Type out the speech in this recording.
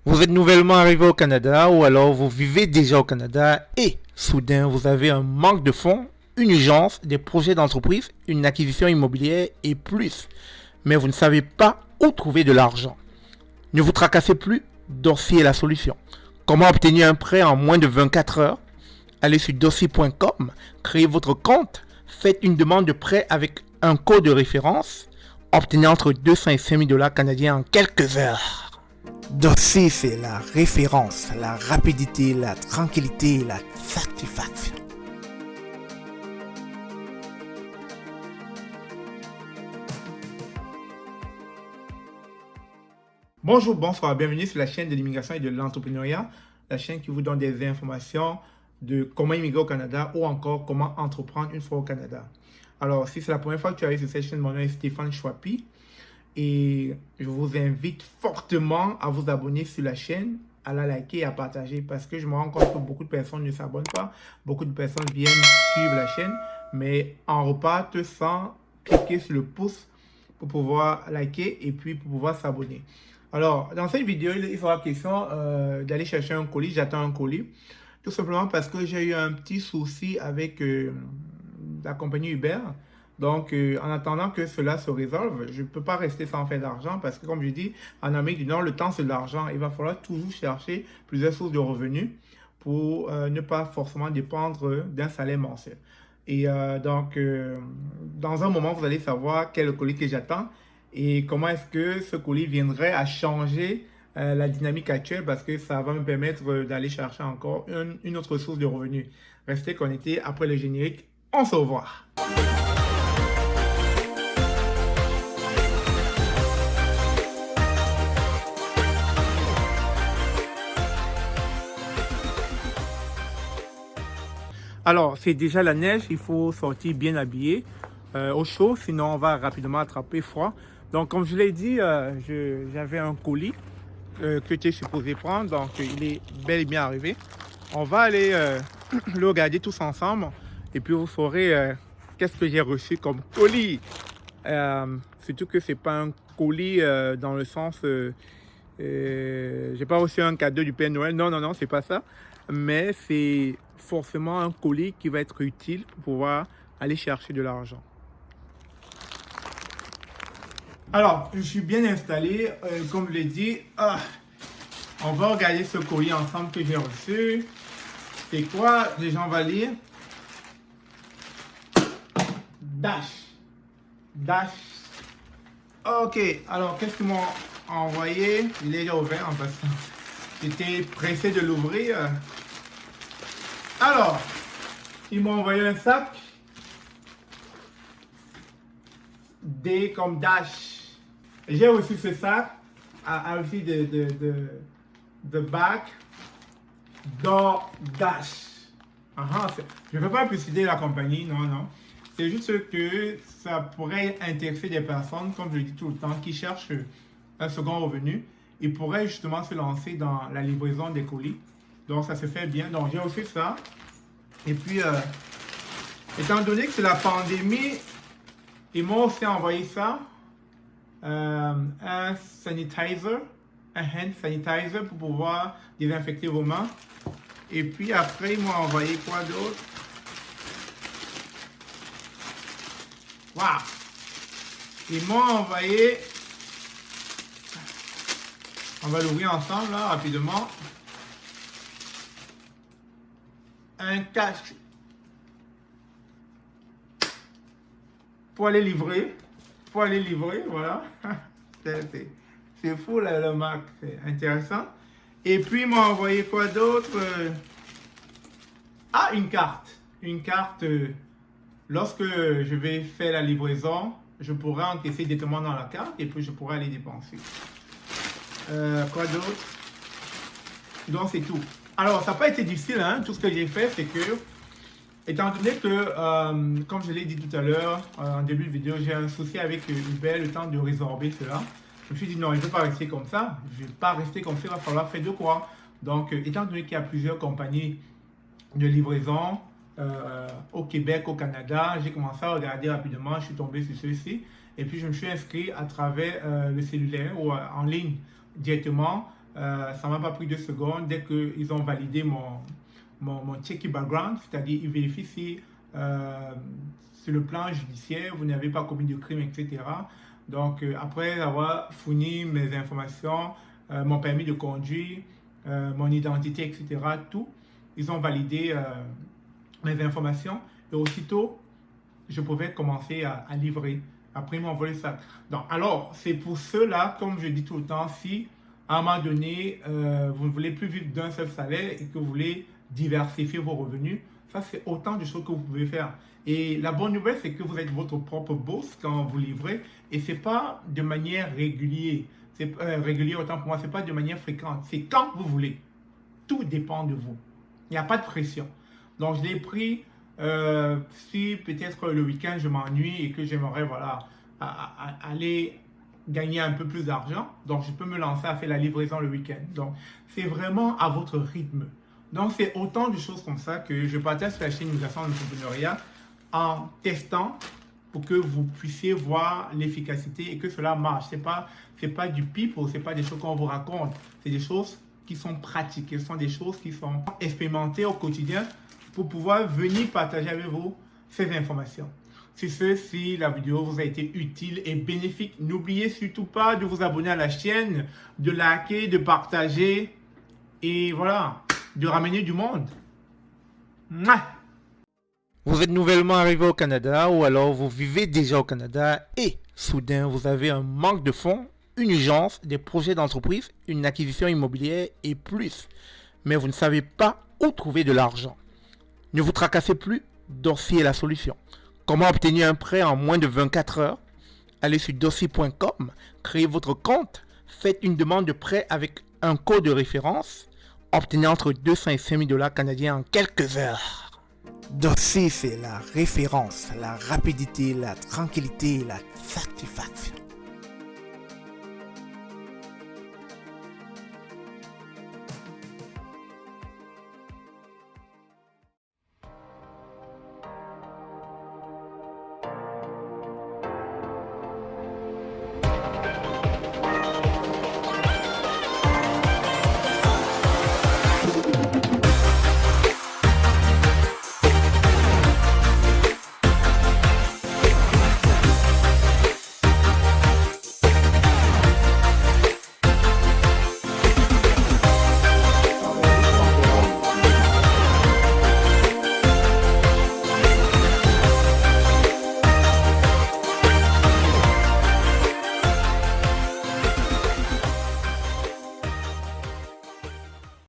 Vous êtes nouvellement arrivé au Canada ou alors vous vivez déjà au Canada et soudain vous avez un manque de fonds, une urgence, des projets d'entreprise, une acquisition immobilière et plus. Mais vous ne savez pas où trouver de l'argent. Ne vous tracassez plus, Dossier est la solution. Comment obtenir un prêt en moins de 24 heures? Allez sur dossier.com, créez votre compte, faites une demande de prêt avec un code de référence, obtenez entre 200 et 5 000 dollars canadiens en quelques heures. Dossier, c'est la référence, la rapidité, la tranquillité, la satisfaction. Bonjour, bonsoir, bienvenue sur la chaîne de l'immigration et de l'entrepreneuriat, la chaîne qui vous donne des informations de comment immigrer au Canada ou encore comment entreprendre une fois au Canada. Alors, si c'est la première fois que tu arrives sur cette chaîne, mon nom est Stéphane Chouapi et je vous invite fortement à vous abonner sur la chaîne, à la liker et à partager parce que je me rends compte que beaucoup de personnes ne s'abonnent pas, beaucoup de personnes viennent suivre la chaîne, mais en repartent sans cliquer sur le pouce pour pouvoir liker et puis pour pouvoir s'abonner. Alors, dans cette vidéo, il sera question d'aller chercher un colis. J'attends un colis. Tout simplement parce que j'ai eu un petit souci avec la compagnie Uber. Donc, en attendant que cela se résolve, je ne peux pas rester sans faire d'argent parce que, comme je dis, en Amérique du Nord, le temps, c'est de l'argent. Il va falloir toujours chercher plusieurs sources de revenus pour ne pas forcément dépendre d'un salaire mensuel. Et dans un moment, vous allez savoir quel est le colis que j'attends et comment est-ce que ce colis viendrait à changer la dynamique actuelle parce que ça va me permettre d'aller chercher encore une autre source de revenus. Restez connectés après le générique. On se revoit. Alors, c'est déjà la neige, il faut sortir bien habillé, au chaud, sinon on va rapidement attraper froid. Donc, comme je l'ai dit, j'avais un colis que tu es supposé prendre, donc il est bel et bien arrivé. On va aller le regarder tous ensemble et puis vous saurez qu'est-ce que j'ai reçu comme colis. Surtout que c'est pas un colis dans le sens, j'ai pas reçu un cadeau du Père Noël, non, c'est pas ça. Mais c'est forcément un colis qui va être utile pour pouvoir aller chercher de l'argent. Alors, je suis bien installé, comme je l'ai dit, on va regarder ce colis ensemble que j'ai reçu. C'est quoi? Déjà, on va lire. Dash. Ok, alors qu'est-ce qu'ils m'ont envoyé? Il est déjà ouvert en passant. J'étais pressé de l'ouvrir. Alors, ils m'ont envoyé un sac. D comme Dash. J'ai reçu ce sac. Aussi de bac. DoorDash. Je ne veux pas préciser la compagnie, non. C'est juste que ça pourrait intéresser des personnes, comme je le dis tout le temps, qui cherchent un second revenu. Ils pourraient justement se lancer dans la livraison des colis. Donc, ça se fait bien. Donc, j'ai reçu ça. Et puis, étant donné que c'est la pandémie, ils m'ont aussi envoyé ça. Un sanitizer, un hand sanitizer pour pouvoir désinfecter vos mains. Et puis, après, ils m'ont envoyé quoi d'autre? Waouh! Ils m'ont envoyé... On va l'ouvrir ensemble, là, rapidement. Un casque pour aller livrer, voilà. C'est fou là, le Mac, c'est intéressant. Et puis ils m'ont envoyé quoi d'autre? Une carte. Lorsque je vais faire la livraison, je pourrai encaisser directement dans la carte et puis je pourrai aller dépenser. Quoi d'autre? Donc c'est tout. Alors, ça n'a pas été difficile, hein. Tout ce que j'ai fait, c'est que, étant donné que, comme je l'ai dit tout à l'heure, en début de vidéo, j'ai un souci avec Uber, le temps de résorber cela. Je me suis dit, non, je ne vais pas rester comme ça. Je ne vais pas rester comme ça, il va falloir faire de quoi. Donc, étant donné qu'il y a plusieurs compagnies de livraison au Québec, au Canada, j'ai commencé à regarder rapidement, je suis tombé sur ceux-ci. Et puis, je me suis inscrit à travers le cellulaire ou en ligne directement Ça m'a pas pris 2 secondes. Dès qu'ils ont validé mon check background, c'est-à-dire ils vérifient si sur le plan judiciaire, vous n'avez pas commis de crime, etc. Donc, après avoir fourni mes informations, mon permis de conduire, mon identité, etc., tout, ils ont validé mes informations et aussitôt, je pouvais commencer à livrer. Après, ils m'ont envoyé ça. Donc, alors, c'est pour cela, comme je dis tout le temps, si à un moment donné, vous ne voulez plus vivre d'un seul salaire et que vous voulez diversifier vos revenus, ça, c'est autant de choses que vous pouvez faire. Et la bonne nouvelle, c'est que vous êtes votre propre boss quand vous livrez et ce n'est pas de manière régulière. C'est régulier autant pour moi, ce n'est pas de manière fréquente. C'est quand vous voulez. Tout dépend de vous. Il n'y a pas de pression. Donc, je l'ai pris si peut-être le week-end, je m'ennuie et que j'aimerais voilà, aller gagner un peu plus d'argent. Donc, je peux me lancer à faire la livraison le week-end. Donc, c'est vraiment à votre rythme. Donc, c'est autant de choses comme ça que je partage sur la chaîne Immigration et Entrepreneuriat en testant pour que vous puissiez voir l'efficacité et que cela marche. C'est pas du pipeau, c'est pas des choses qu'on vous raconte. C'est des choses qui sont pratiques, ce sont des choses qui sont expérimentées au quotidien pour pouvoir venir partager avec vous ces informations. Sur ce, si la vidéo vous a été utile et bénéfique, n'oubliez surtout pas de vous abonner à la chaîne, de liker, de partager et voilà, de ramener du monde. Mouah! Vous êtes nouvellement arrivé au Canada ou alors vous vivez déjà au Canada et soudain vous avez un manque de fonds, une urgence, des projets d'entreprise, une acquisition immobilière et plus. Mais vous ne savez pas où trouver de l'argent. Ne vous tracassez plus, Dossier est la solution. Comment obtenir un prêt en moins de 24 heures? Allez sur dossier.com, créez votre compte, faites une demande de prêt avec un code de référence, obtenez entre 200 et 5 000 $ canadiens en quelques heures. Dossier, c'est la référence, la rapidité, la tranquillité, la satisfaction.